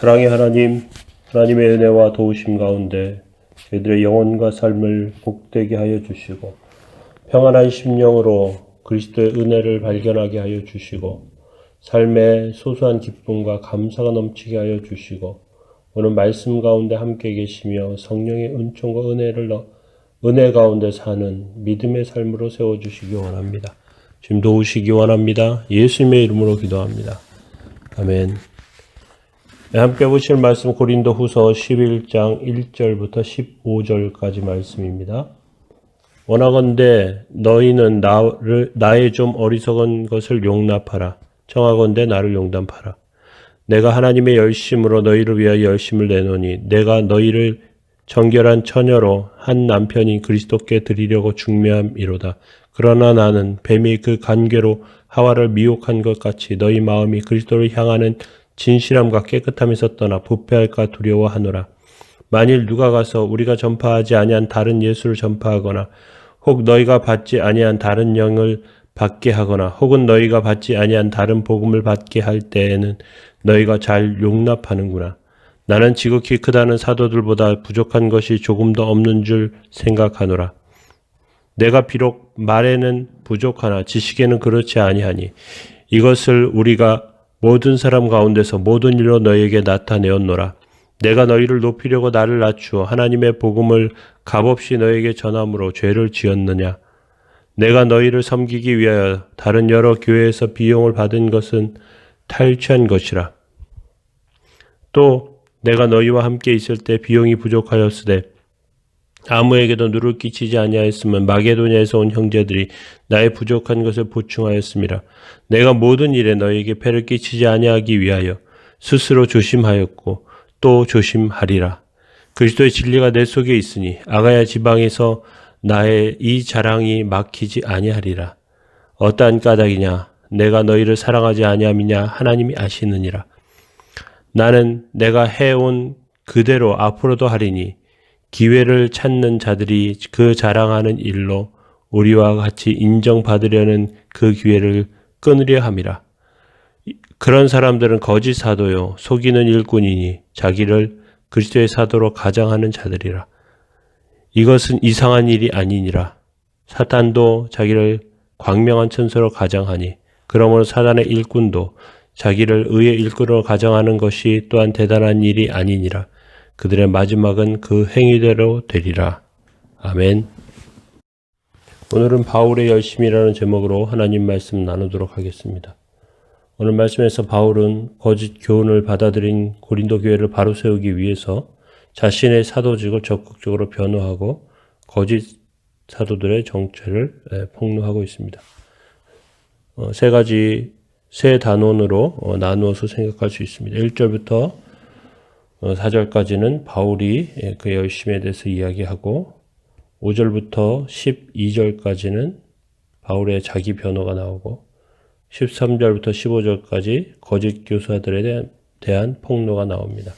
사랑의 하나님, 하나님의 은혜와 도우심 가운데 저희들의 영혼과 삶을 복되게 하여 주시고 평안한 심령으로 그리스도의 은혜를 발견하게 하여 주시고 삶의 소소한 기쁨과 감사가 넘치게 하여 주시고 오늘 말씀 가운데 함께 계시며 성령의 은총과 은혜 가운데 사는 믿음의 삶으로 세워주시기 원합니다. 지금 도우시기 원합니다. 예수님의 이름으로 기도합니다. 아멘. 함께 보실 말씀 고린도후서 11장 1절부터 15절까지 말씀입니다. 원하건대 너희는 나의 좀 어리석은 것을 용납하라. 청하건대 나를 용납하라. 내가 하나님의 열심으로 너희를 위하여 열심을 내노니 내가 너희를 정결한 처녀로 한 남편인 그리스도께 드리려고 중매함이로다. 그러나 나는 뱀이 그 간궤로 하와를 미혹한 것 같이 너희 마음이 그리스도를 향하는 진실함과 깨끗함에서 떠나 부패할까 두려워하노라. 만일 누가 가서 우리가 전파하지 아니한 다른 예수를 전파하거나 혹 너희가 받지 아니한 다른 영을 받게 하거나 혹은 너희가 받지 아니한 다른 복음을 받게 할 때에는 너희가 잘 용납하는구나. 나는 지극히 크다는 사도들보다 부족한 것이 조금 더 없는 줄 생각하노라. 내가 비록 말에는 부족하나 지식에는 그렇지 아니하니 이것을 우리가 모든 사람 가운데서 모든 일로 너희에게 나타내었노라. 내가 너희를 높이려고 나를 낮추어 하나님의 복음을 값없이 너희에게 전함으로 죄를 지었느냐. 내가 너희를 섬기기 위하여 다른 여러 교회에서 비용을 받은 것은 탈취한 것이라. 또 내가 너희와 함께 있을 때 비용이 부족하였으되 아무에게도 누를 끼치지 아니하였으면 마게도냐에서 온 형제들이 나의 부족한 것을 보충하였음이라. 내가 모든 일에 너희에게 폐를 끼치지 아니하기 위하여 스스로 조심하였고 또 조심하리라. 그리스도의 진리가 내 속에 있으니 아가야 지방에서 나의 이 자랑이 막히지 아니하리라. 어떠한 까닭이냐? 내가 너희를 사랑하지 아니함이냐? 하나님이 아시느니라. 나는 내가 해온 그대로 앞으로도 하리니 기회를 찾는 자들이 그 자랑하는 일로 우리와 같이 인정받으려는 그 기회를 끊으려 함이라. 그런 사람들은 거짓 사도요 속이는 일꾼이니 자기를 그리스도의 사도로 가장하는 자들이라. 이것은 이상한 일이 아니니라. 사탄도 자기를 광명한 천사로 가장하니 그러므로 사단의 일꾼도 자기를 의의 일꾼으로 가장하는 것이 또한 대단한 일이 아니니라. 그들의 마지막은 그 행위대로 되리라. 아멘. 오늘은 바울의 열심이라는 제목으로 하나님 말씀 나누도록 하겠습니다. 오늘 말씀에서 바울은 거짓 교훈을 받아들인 고린도 교회를 바로 세우기 위해서 자신의 사도직을 적극적으로 변호하고 거짓 사도들의 정체를 폭로하고 있습니다. 세 단원으로 나누어서 생각할 수 있습니다. 1절부터 4절까지는 바울이 그의 열심에 대해서 이야기하고 5절부터 12절까지는 바울의 자기 변호가 나오고 13절부터 15절까지 거짓 교사들에 대한 폭로가 나옵니다.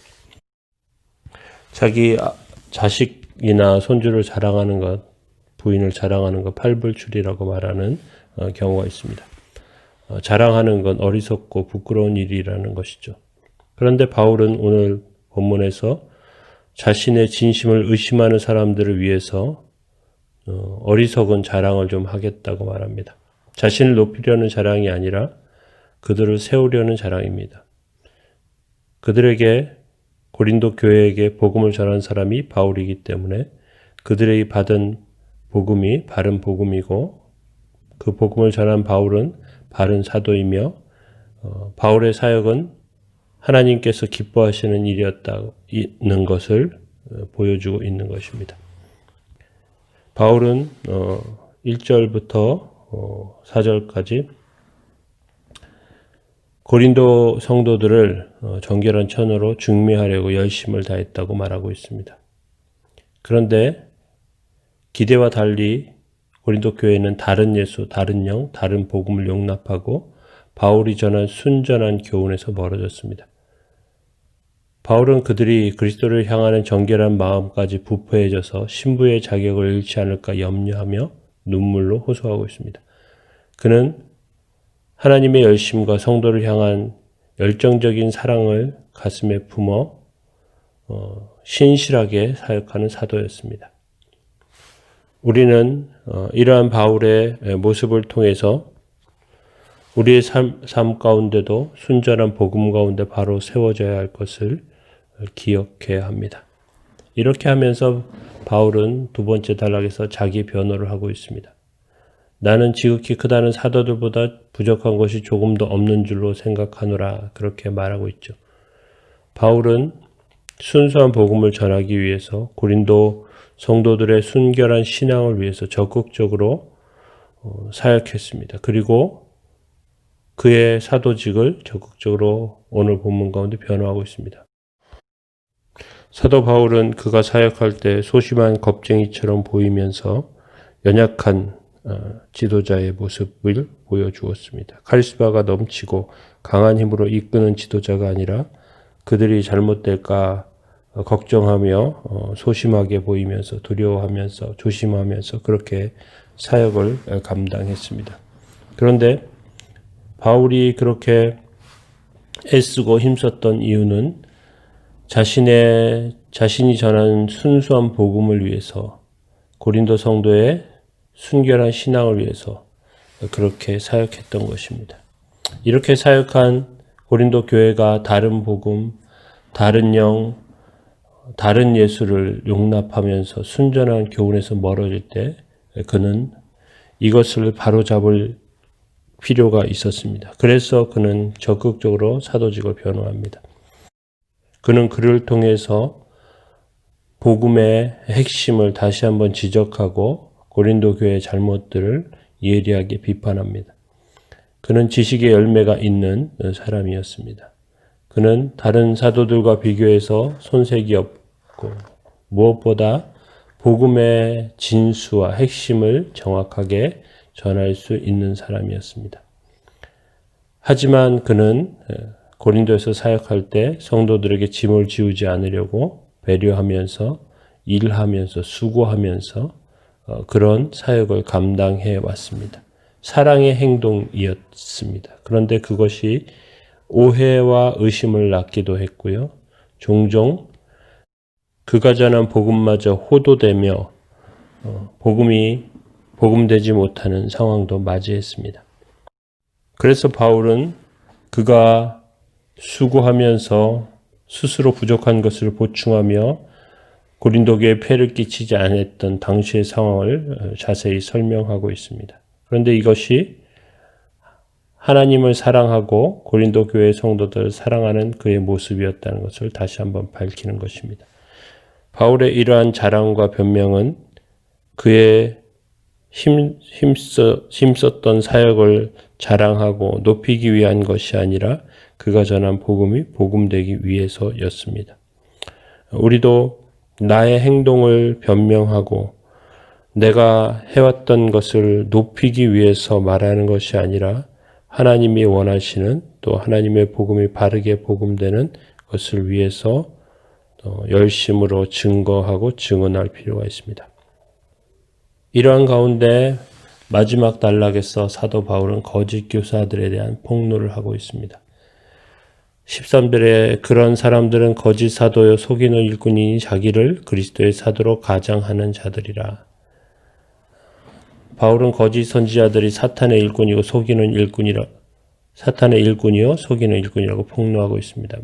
자기 자식이나 손주를 자랑하는 것, 부인을 자랑하는 것, 팔불출이라고 말하는 경우가 있습니다. 자랑하는 건 어리석고 부끄러운 일이라는 것이죠. 그런데 바울은 오늘 본문에서 자신의 진심을 의심하는 사람들을 위해서 어리석은 자랑을 좀 하겠다고 말합니다. 자신을 높이려는 자랑이 아니라 그들을 세우려는 자랑입니다. 그들에게 고린도 교회에게 복음을 전한 사람이 바울이기 때문에 그들에게 받은 복음이 바른 복음이고 그 복음을 전한 바울은 바른 사도이며 바울의 사역은 하나님께서 기뻐하시는 일이었다는 것을 보여주고 있는 것입니다. 바울은 1절부터 4절까지 고린도 성도들을 정결한 처녀로 중매하려고 열심을 다했다고 말하고 있습니다. 그런데 기대와 달리 고린도 교회는 다른 예수, 다른 영, 다른 복음을 용납하고 바울이 전한 순전한 교훈에서 멀어졌습니다. 바울은 그들이 그리스도를 향하는 정결한 마음까지 부패해져서 신부의 자격을 잃지 않을까 염려하며 눈물로 호소하고 있습니다. 그는 하나님의 열심과 성도를 향한 열정적인 사랑을 가슴에 품어 신실하게 사역하는 사도였습니다. 우리는 이러한 바울의 모습을 통해서 우리의 삶 가운데도 순전한 복음 가운데 바로 세워져야 할 것을 기억해야 합니다. 이렇게 하면서 바울은 두 번째 단락에서 자기 변호를 하고 있습니다. 나는 지극히 크다는 사도들보다 부족한 것이 조금도 없는 줄로 생각하노라, 그렇게 말하고 있죠. 바울은 순수한 복음을 전하기 위해서 고린도 성도들의 순결한 신앙을 위해서 적극적으로 사역했습니다. 그리고 그의 사도직을 적극적으로 오늘 본문 가운데 변호하고 있습니다. 사도 바울은 그가 사역할 때 소심한 겁쟁이처럼 보이면서 연약한 지도자의 모습을 보여주었습니다. 카리스마가 넘치고 강한 힘으로 이끄는 지도자가 아니라 그들이 잘못될까 걱정하며 소심하게 보이면서 두려워하면서 조심하면서 그렇게 사역을 감당했습니다. 그런데 바울이 그렇게 애쓰고 힘썼던 이유는 자신이 전하는 순수한 복음을 위해서, 고린도 성도의 순결한 신앙을 위해서 그렇게 사역했던 것입니다. 이렇게 사역한 고린도 교회가 다른 복음, 다른 영, 다른 예수를 용납하면서 순전한 교훈에서 멀어질 때 그는 이것을 바로잡을 필요가 있었습니다. 그래서 그는 적극적으로 사도직을 변호합니다. 그는 그를 통해서 복음의 핵심을 다시 한번 지적하고 고린도 교회의 잘못들을 예리하게 비판합니다. 그는 지식의 열매가 있는 사람이었습니다. 그는 다른 사도들과 비교해서 손색이 없고 무엇보다 복음의 진수와 핵심을 정확하게 전할 수 있는 사람이었습니다. 하지만 그는 고린도에서 사역할 때 성도들에게 짐을 지우지 않으려고 배려하면서 일하면서 수고하면서 그런 사역을 감당해 왔습니다. 사랑의 행동이었습니다. 그런데 그것이 오해와 의심을 낳기도 했고요. 종종 그가 전한 복음마저 호도되며 복음되지 못하는 상황도 맞이했습니다. 그래서 바울은 그가 수고하면서 스스로 부족한 것을 보충하며 고린도교에 폐를 끼치지 않았던 당시의 상황을 자세히 설명하고 있습니다. 그런데 이것이 하나님을 사랑하고 고린도 교회 성도들을 사랑하는 그의 모습이었다는 것을 다시 한번 밝히는 것입니다. 바울의 이러한 자랑과 변명은 그의 힘썼던 사역을 자랑하고 높이기 위한 것이 아니라 그가 전한 복음이 복음되기 위해서였습니다. 우리도 나의 행동을 변명하고 내가 해왔던 것을 높이기 위해서 말하는 것이 아니라 하나님이 원하시는 또 하나님의 복음이 바르게 복음되는 것을 위해서 열심으로 증거하고 증언할 필요가 있습니다. 이러한 가운데 마지막 단락에서 사도 바울은 거짓 교사들에 대한 폭로를 하고 있습니다. 13절에 그런 사람들은 거짓 사도여 속이는 일꾼이니 자기를 그리스도의 사도로 가장하는 자들이라. 바울은 거짓 선지자들이 사탄의 일꾼이요 속이는 일꾼이라고 폭로하고 있습니다.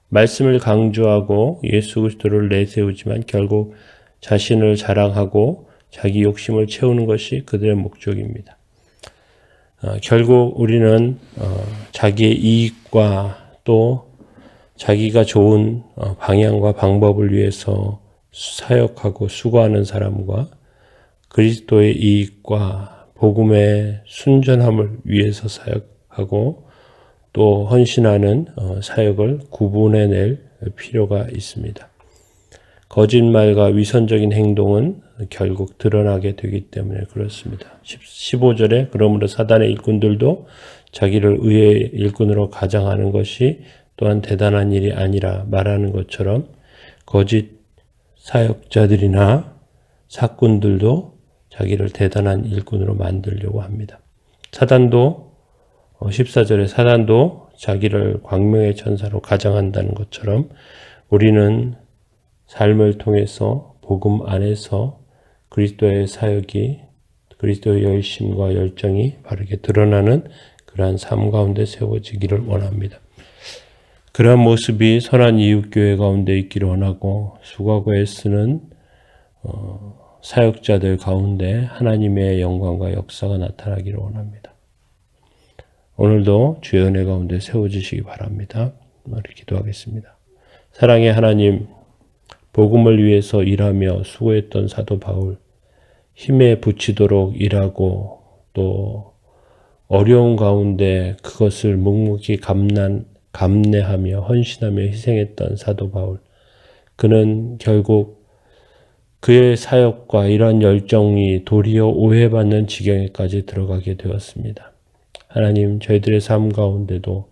말씀을 강조하고 예수 그리스도를 내세우지만 결국 자신을 자랑하고 자기 욕심을 채우는 것이 그들의 목적입니다. 결국 우리는 자기의 이익과 또 자기가 좋은 방향과 방법을 위해서 사역하고 수고하는 사람과 그리스도의 이익과 복음의 순전함을 위해서 사역하고 또 헌신하는 사역을 구분해낼 필요가 있습니다. 거짓말과 위선적인 행동은 결국 드러나게 되기 때문에 그렇습니다. 15절에 그러므로 사단의 일꾼들도 자기를 의의 일꾼으로 가장하는 것이 또한 대단한 일이 아니라 말하는 것처럼 거짓 사역자들이나 사꾼들도 자기를 대단한 일꾼으로 만들려고 합니다. 사단도 14절에 사단도 자기를 광명의 천사로 가장한다는 것처럼 우리는 삶을 통해서 복음 안에서 그리스도의 사역이 그리스도의 열심과 열정이 바르게 드러나는 그러한 삶 가운데 세워지기를 원합니다. 그러한 모습이 선한 이웃교회 가운데 있기를 원하고 수고하고 애쓰는 사역자들 가운데 하나님의 영광과 역사가 나타나기를 원합니다. 오늘도 주의 은혜 가운데 세워주시기 바랍니다. 우리 기도하겠습니다. 사랑의 하나님, 복음을 위해서 일하며 수고했던 사도 바울, 힘에 부치도록 일하고 또 어려운 가운데 그것을 묵묵히 감내하며 헌신하며 희생했던 사도 바울, 그는 결국 그의 사역과 이러한 열정이 도리어 오해받는 지경에까지 들어가게 되었습니다. 하나님, 저희들의 삶 가운데도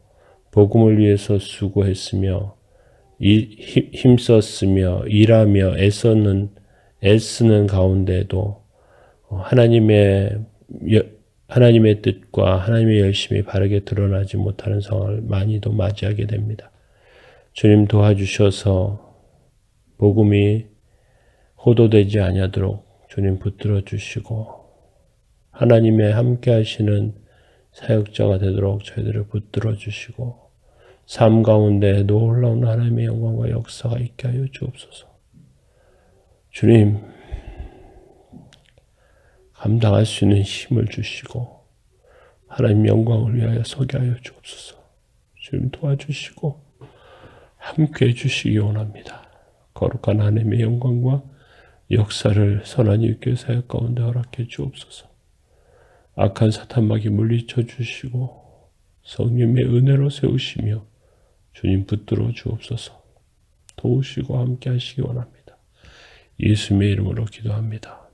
복음을 위해서 수고했으며 힘썼으며 일하며 애쓰는 가운데도 하나님의 뜻과 하나님의 열심이 바르게 드러나지 못하는 상황을 많이도 맞이하게 됩니다. 주님 도와주셔서 복음이 호도되지 아니하도록 주님 붙들어 주시고 하나님의 함께 하시는 사역자가 되도록 저희들을 붙들어 주시고 삶 가운데 놀라운 하나님의 영광과 역사가 있게 하여 주옵소서. 주님, 감당할 수 있는 힘을 주시고 하나님 영광을 위하여 서게 하여 주옵소서. 주님 도와주시고 함께 해주시기 원합니다. 거룩한 하나님의 영광과 역사를 선한 이웃교회 사역 가운데 허락해 주옵소서. 악한 사탄마귀 물리쳐 주시고 성령의 은혜로 세우시며 주님 붙들어 주옵소서. 도우시고 함께 하시기 원합니다. 예수님의 이름으로 기도합니다.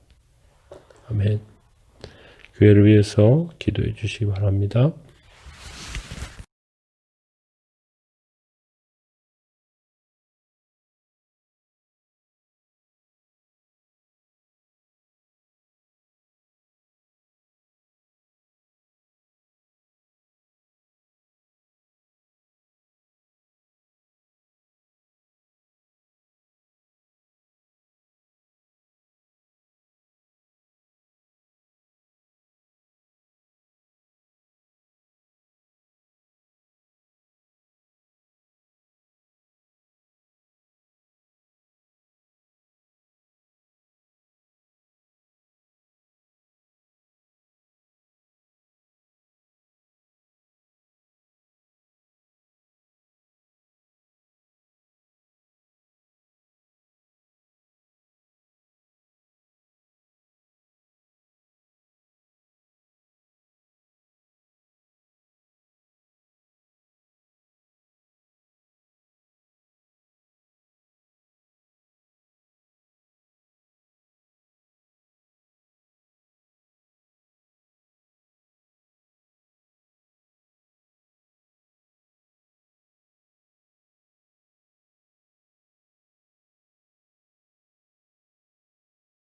아멘. 교회를 위해서 기도해 주시기 바랍니다.